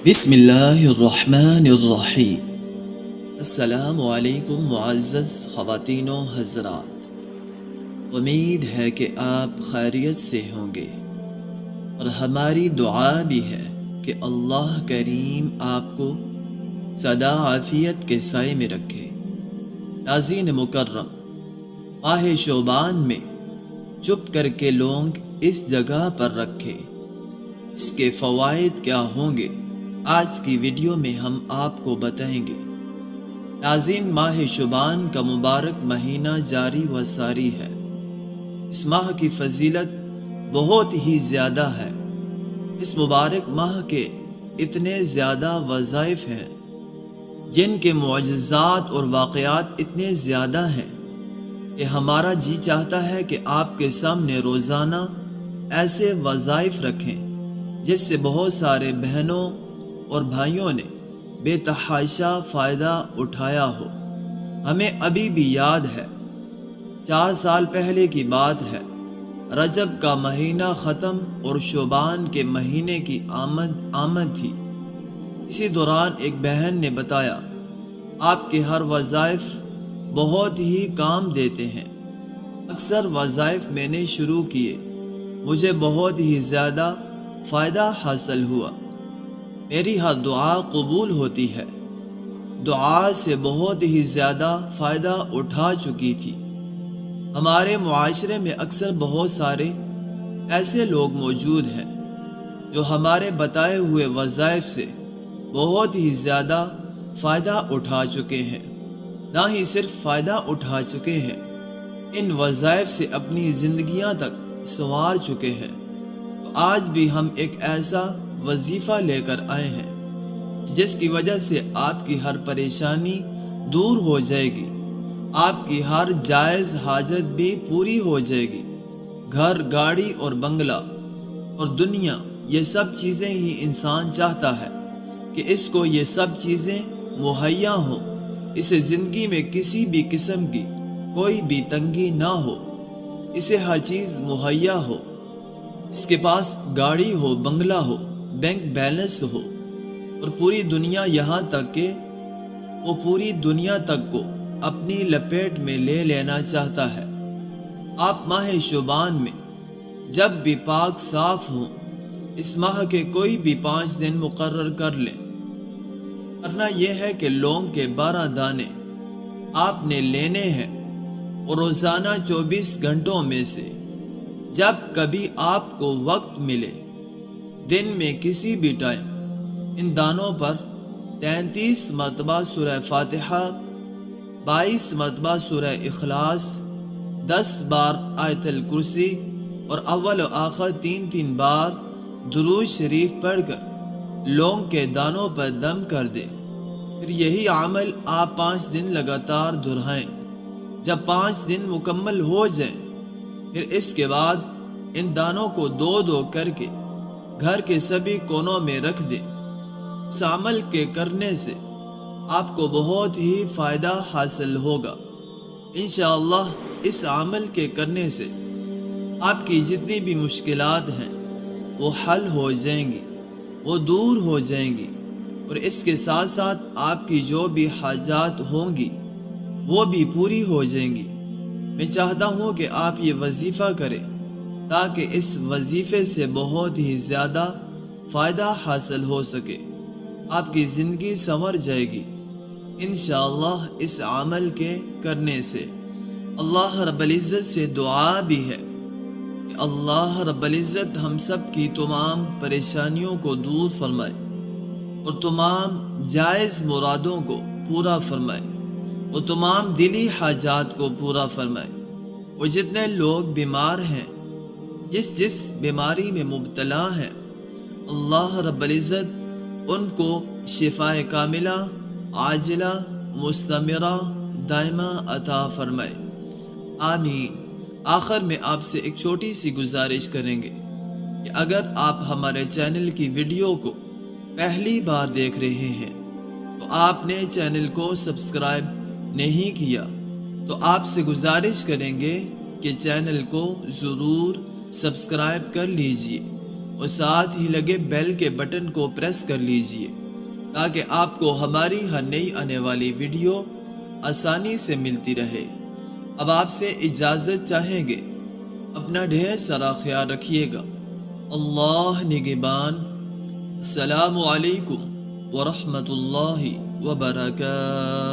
بسم اللہ الرحمن الرحیم۔ السلام علیکم معزز خواتین و حضرات، امید ہے کہ آپ خیریت سے ہوں گے اور ہماری دعا بھی ہے کہ اللہ کریم آپ کو سدا عافیت کے سائے میں رکھے۔ ناظرین مکرم، ماہ شعبان میں چپ کر کے لونگ اس جگہ پر رکھے، اس کے فوائد کیا ہوں گے آج کی ویڈیو میں ہم آپ کو بتائیں گے۔ ناظرین، ماہ شعبان کا مبارک مہینہ جاری و ساری ہے۔ اس ماہ کی فضیلت بہت ہی زیادہ ہے۔ اس مبارک ماہ کے اتنے زیادہ وظائف ہیں، جن کے معجزات اور واقعات اتنے زیادہ ہیں کہ ہمارا جی چاہتا ہے کہ آپ کے سامنے روزانہ ایسے وظائف رکھیں جس سے بہت سارے بہنوں اور بھائیوں نے بے تحاشا فائدہ اٹھایا ہو۔ ہمیں ابھی بھی یاد ہے، 4 سال پہلے کی بات ہے، رجب کا مہینہ ختم اور شعبان کے مہینے کی آمد تھی۔ اسی دوران ایک بہن نے بتایا، آپ کے ہر وظائف بہت ہی کام دیتے ہیں۔ اکثر وظائف میں نے شروع کیے، مجھے بہت ہی زیادہ فائدہ حاصل ہوا۔ میری ہر دعا قبول ہوتی ہے۔ دعا سے بہت ہی زیادہ فائدہ اٹھا چکی تھی۔ ہمارے معاشرے میں اکثر بہت سارے ایسے لوگ موجود ہیں جو ہمارے بتائے ہوئے وظائف سے بہت ہی زیادہ فائدہ اٹھا چکے ہیں۔ نہ ہی صرف فائدہ اٹھا چکے ہیں، ان وظائف سے اپنی زندگیاں تک سنوار چکے ہیں۔ تو آج بھی ہم ایک ایسا وظیفہ لے کر آئے ہیں جس کی وجہ سے آپ کی ہر پریشانی دور ہو جائے گی، آپ کی ہر جائز حاجت بھی پوری ہو جائے گی۔ گھر، گاڑی اور بنگلہ اور دنیا، یہ سب چیزیں ہی انسان چاہتا ہے کہ اس کو یہ سب چیزیں مہیا ہوں، اسے زندگی میں کسی بھی قسم کی کوئی بھی تنگی نہ ہو، اسے ہر چیز مہیا ہو، اس کے پاس گاڑی ہو، بنگلہ ہو، بینک بیلنس ہو، اور پوری دنیا، یہاں تک کہ وہ پوری دنیا تک کو اپنی لپیٹ میں لے لینا چاہتا ہے۔ آپ ماہ شعبان میں جب بھی پاک صاف ہوں، اس ماہ کے کوئی بھی 5 دن مقرر کر لیں۔ کرنا یہ ہے کہ لونگ کے 12 دانے آپ نے لینے ہیں اور روزانہ 24 گھنٹوں میں سے جب کبھی آپ کو وقت ملے، دن میں کسی بھی ٹائم، ان دانوں پر 33 مرتبہ سورہ فاتحہ، 22 مرتبہ سورہ اخلاص، 10 بار آیت الکرسی اور اول و آخر 3 بار درود شریف پڑھ کر لونگ کے دانوں پر دم کر دیں۔ پھر یہی عمل آپ 5 دن لگاتار دہرائیں۔ جب 5 دن مکمل ہو جائیں، پھر اس کے بعد ان دانوں کو 2 کر کے گھر کے سبھی کونوں میں رکھ دیں۔ اس عمل کے کرنے سے آپ کو بہت ہی فائدہ حاصل ہوگا۔ انشاءاللہ اس عمل کے کرنے سے آپ کی جتنی بھی مشکلات ہیں وہ حل ہو جائیں گی، وہ دور ہو جائیں گی، اور اس کے ساتھ ساتھ آپ کی جو بھی حاجات ہوں گی وہ بھی پوری ہو جائیں گی۔ میں چاہتا ہوں کہ آپ یہ وظیفہ کریں تاکہ اس وظیفے سے بہت ہی زیادہ فائدہ حاصل ہو سکے، آپ کی زندگی سنور جائے گی انشاءاللہ اس عمل کے کرنے سے۔ اللہ رب العزت سے دعا بھی ہے کہ اللہ رب العزت ہم سب کی تمام پریشانیوں کو دور فرمائے اور تمام جائز مرادوں کو پورا فرمائے اور تمام دلی حاجات کو پورا فرمائے۔ اور جتنے لوگ بیمار ہیں، جس بیماری میں مبتلا ہیں، اللہ رب العزت ان کو شفاء کاملہ، عاجلہ، مستمرہ، دائمہ عطا فرمائے، آمین۔ آخر میں آپ سے ایک چھوٹی سی گزارش کریں گے کہ اگر آپ ہمارے چینل کی ویڈیو کو پہلی بار دیکھ رہے ہیں تو آپ نے چینل کو سبسکرائب نہیں کیا، تو آپ سے گزارش کریں گے کہ چینل کو ضرور سبسکرائب کر لیجئے اور ساتھ ہی لگے بیل کے بٹن کو پریس کر لیجئے تاکہ آپ کو ہماری ہر نئی آنے والی ویڈیو آسانی سے ملتی رہے۔ اب آپ سے اجازت چاہیں گے، اپنا ڈھیر سارا خیال رکھیے گا۔ اللہ نگہبان۔ السلام علیکم ورحمۃ اللہ وبرکاتہ۔